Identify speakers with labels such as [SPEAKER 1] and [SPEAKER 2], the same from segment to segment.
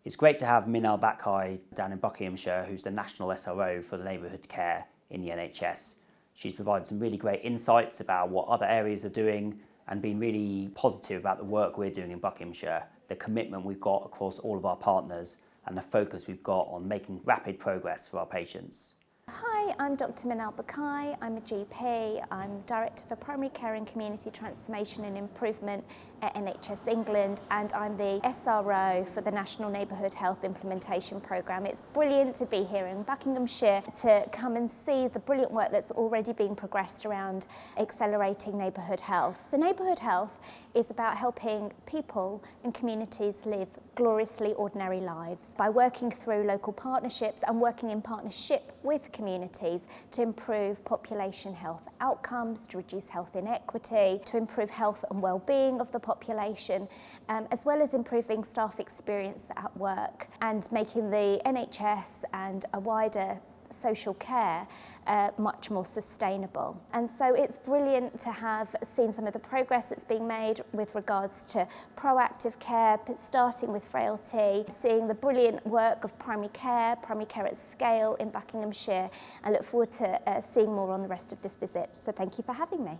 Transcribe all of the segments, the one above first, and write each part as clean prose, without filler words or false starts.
[SPEAKER 1] It's great to have Minal Bakai down in Buckinghamshire, who's the national SRO for the neighbourhood care in the NHS. She's provided some really great insights about what other areas are doing and been really positive about the work we're doing in Buckinghamshire, the commitment we've got across all of our partners and the focus we've got on making rapid progress for our patients.
[SPEAKER 2] Hi, I'm Dr. Minal Bakai. I'm a GP. I'm Director for Primary Care and Community Transformation and Improvement at NHS England, and I'm the SRO for the National Neighbourhood Health Implementation Programme. It's brilliant to be here in Buckinghamshire to come and see the brilliant work that's already being progressed around accelerating neighbourhood health. The neighbourhood health is about helping people and communities live gloriously ordinary lives by working through local partnerships and working in partnership with communities to improve population health outcomes, to reduce health inequity, to improve health and well-being of the population, as well as improving staff experience at work and making the NHS and a wider social care much more sustainable. And so it's brilliant to have seen some of the progress that's being made with regards to proactive care, starting with frailty, seeing the brilliant work of primary care at scale in Buckinghamshire. I look forward to seeing more on the rest of this visit. So thank you for having me.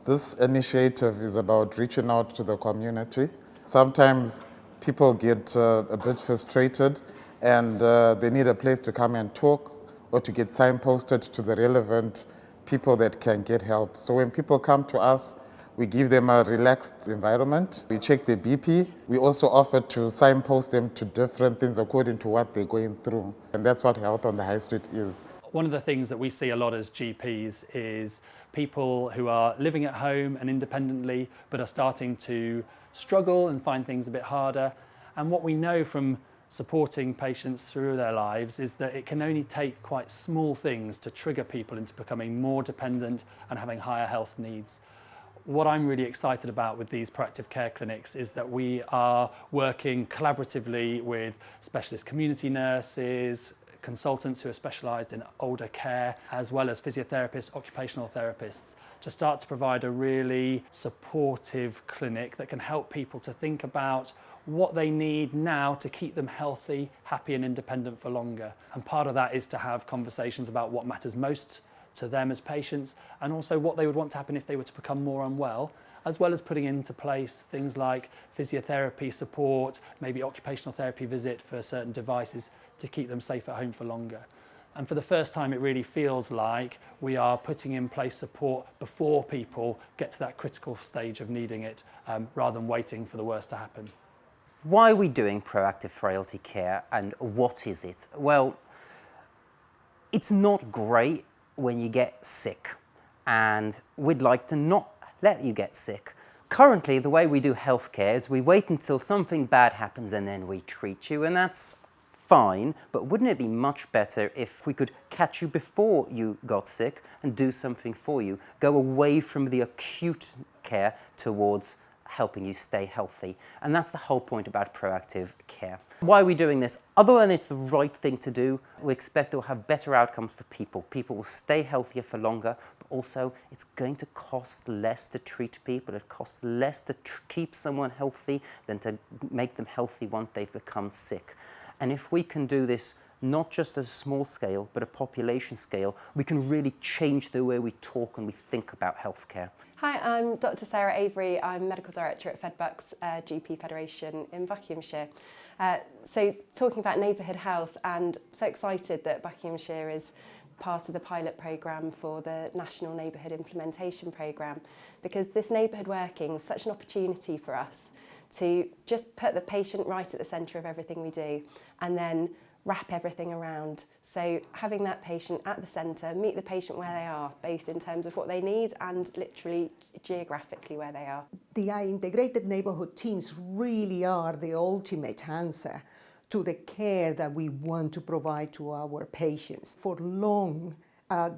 [SPEAKER 3] This initiative is about reaching out to the community. Sometimes people get a bit frustrated and they need a place to come and talk or to get signposted to the relevant people that can get help. So when people come to us, we give them a relaxed environment. We check their BP. We also offer to signpost them to different things according to what they're going through. And that's what Health on the High Street is.
[SPEAKER 4] One of the things that we see a lot as GPs is people who are living at home and independently but are starting to struggle and find things a bit harder. And what we know from supporting patients through their lives is that it can only take quite small things to trigger people into becoming more dependent and having higher health needs. What I'm really excited about with these proactive care clinics is that we are working collaboratively with specialist community nurses, consultants who are specialised in older care, as well as physiotherapists, occupational therapists, to start to provide a really supportive clinic that can help people to think about what they need now to keep them healthy, happy and independent for longer. And part of that is to have conversations about what matters most to them as patients and also what they would want to happen if they were to become more unwell, as well as putting into place things like physiotherapy support, maybe occupational therapy visit for certain devices to keep them safe at home for longer. And for the first time, it really feels like we are putting in place support before people get to that critical stage of needing it, rather than waiting for the worst to happen.
[SPEAKER 5] Why are we doing proactive frailty care and what is it? Well, it's not great when you get sick and we'd like to not let you get sick. Currently, the way we do healthcare is we wait until something bad happens and then we treat you, and that's fine, but wouldn't it be much better if we could catch you before you got sick and do something for you, go away from the acute care towards helping you stay healthy? And that's the whole point about proactive care. Why are we doing this? Other than it's the right thing to do, we expect it will have better outcomes for people. People will stay healthier for longer, but also it's going to cost less to treat people. It costs less to keep someone healthy than to make them healthy once they've become sick. And if we can do this not just at a small scale, but a population scale, we can really change the way we talk and we think about healthcare.
[SPEAKER 6] Hi, I'm Dr. Sarah Avery. I'm Medical Director at FedBucks GP Federation in Buckinghamshire. So talking about neighbourhood health, and so excited that Buckinghamshire is part of the pilot programme for the National Neighbourhood Implementation Programme, because this neighbourhood working is such an opportunity for us to just put the patient right at the centre of everything we do and then wrap everything around. So having that patient at the centre, meet the patient where they are, both in terms of what they need and literally geographically where they are.
[SPEAKER 7] The integrated neighbourhood teams really are the ultimate answer to the care that we want to provide to our patients. For long,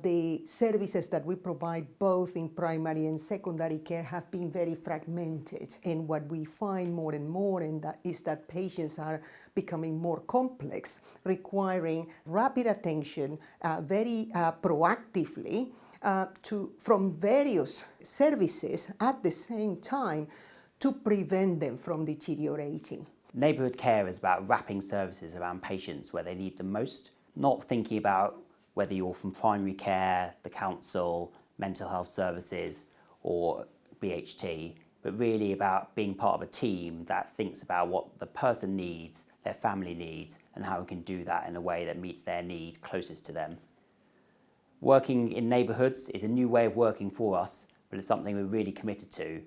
[SPEAKER 7] the services that we provide both in primary and secondary care have been very fragmented. And what we find more and more is that patients are becoming more complex, requiring rapid attention very proactively from various services at the same time to prevent them from deteriorating.
[SPEAKER 1] Neighbourhood care is about wrapping services around patients where they need them most, not thinking about whether you're from primary care, the council, mental health services or BHT, but really about being part of a team that thinks about what the person needs, their family needs, and how we can do that in a way that meets their need closest to them. Working in neighbourhoods is a new way of working for us, but it's something we're really committed to.